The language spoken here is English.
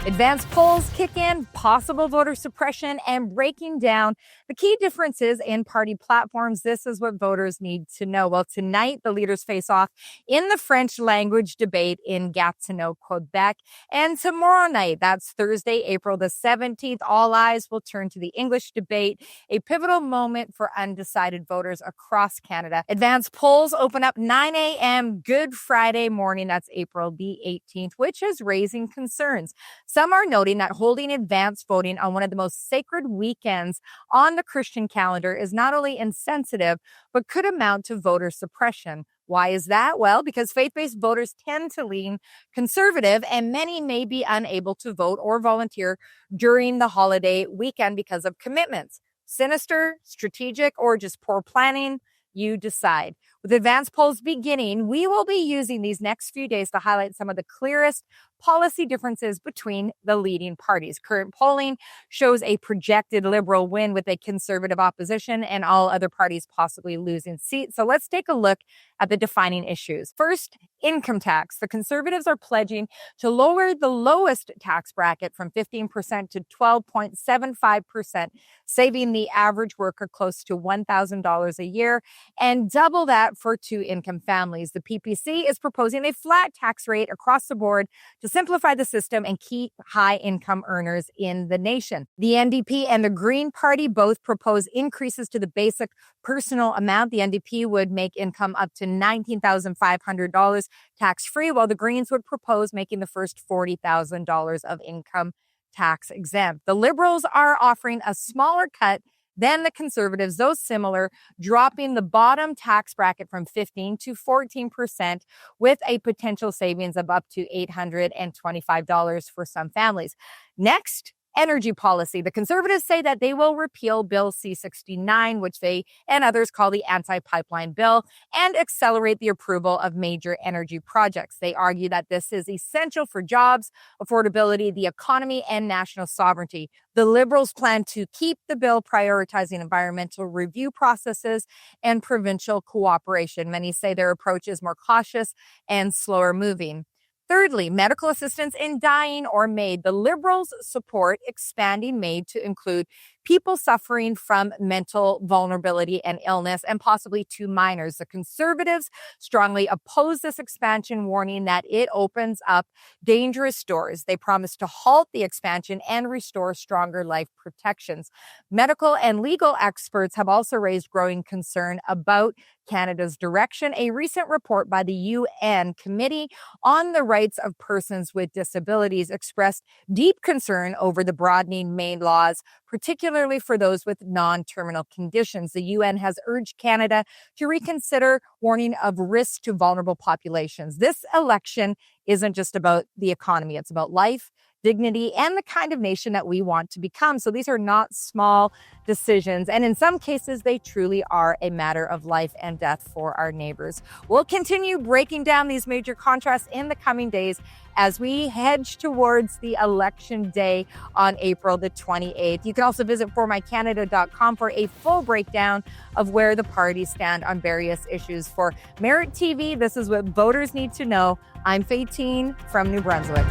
Advanced polls kick in, possible voter suppression, and breaking down the key differences in party platforms. This is what voters need to know. Well, tonight, the leaders face off in the French language debate in Gatineau, Quebec. And tomorrow night, that's Thursday, April the 17th, all eyes will turn to the English debate, a pivotal moment for undecided voters across Canada. Advanced polls open up 9 a.m. Good Friday morning. That's April the 18th, which is raising concerns. Some are noting that holding advanced voting on one of the most sacred weekends on the Christian calendar is not only insensitive, but could amount to voter suppression. Why is that? Well, because faith-based voters tend to lean conservative, and many may be unable to vote or volunteer during the holiday weekend because of commitments. Sinister, strategic, or just poor planning? You decide. With advanced polls beginning, we will be using these next few days to highlight some of the clearest policy differences between the leading parties. Current polling shows a projected Liberal win with a conservative opposition and all other parties possibly losing seats. So let's take a look at the defining issues. First, income tax. The Conservatives are pledging to lower the lowest tax bracket from 15% to 12.75%, saving the average worker close to $1,000 a year, and double that for two-income families. The PPC is proposing a flat tax rate across the board to simplify the system and keep high-income earners in the nation. The NDP and the Green Party both propose increases to the basic personal amount. The NDP would make income up to $19,500 tax-free, while the Greens would propose making the first $40,000 of income tax exempt. The Liberals are offering a smaller cut than the Conservatives, though similar, dropping the bottom tax bracket from 15 to 14% with a potential savings of up to $825 for some families. Next, energy policy. The Conservatives say that they will repeal Bill C-69, which they and others call the anti-pipeline bill, and accelerate the approval of major energy projects. They argue that this is essential for jobs, affordability, the economy, and national sovereignty. The Liberals plan to keep the bill prioritizing environmental review processes and provincial cooperation. Many say their approach is more cautious and slower moving. Thirdly, medical assistance in dying or MAiD. The Liberals support expanding MAiD to include people suffering from mental vulnerability and illness, and possibly to minors. The Conservatives strongly oppose this expansion, warning that it opens up dangerous doors. They promise to halt the expansion and restore stronger life protections. Medical and legal experts have also raised growing concern about Canada's direction. A recent report by the UN Committee on the Rights of Persons with Disabilities expressed deep concern over the broadening MAiD laws, particularly for those with non-terminal conditions. The UN has urged Canada to reconsider, warning of risks to vulnerable populations. This election isn't just about the economy. It's about life, dignity, and the kind of nation that we want to become. So these are not small decisions. And in some cases, they truly are a matter of life and death for our neighbors. We'll continue breaking down these major contrasts in the coming days as we hedge towards the election day on April the 28th. You can also visit formycanada.com for a full breakdown of where the parties stand on various issues. For Merit TV, this is what voters need to know. I'm Faytene from New Brunswick.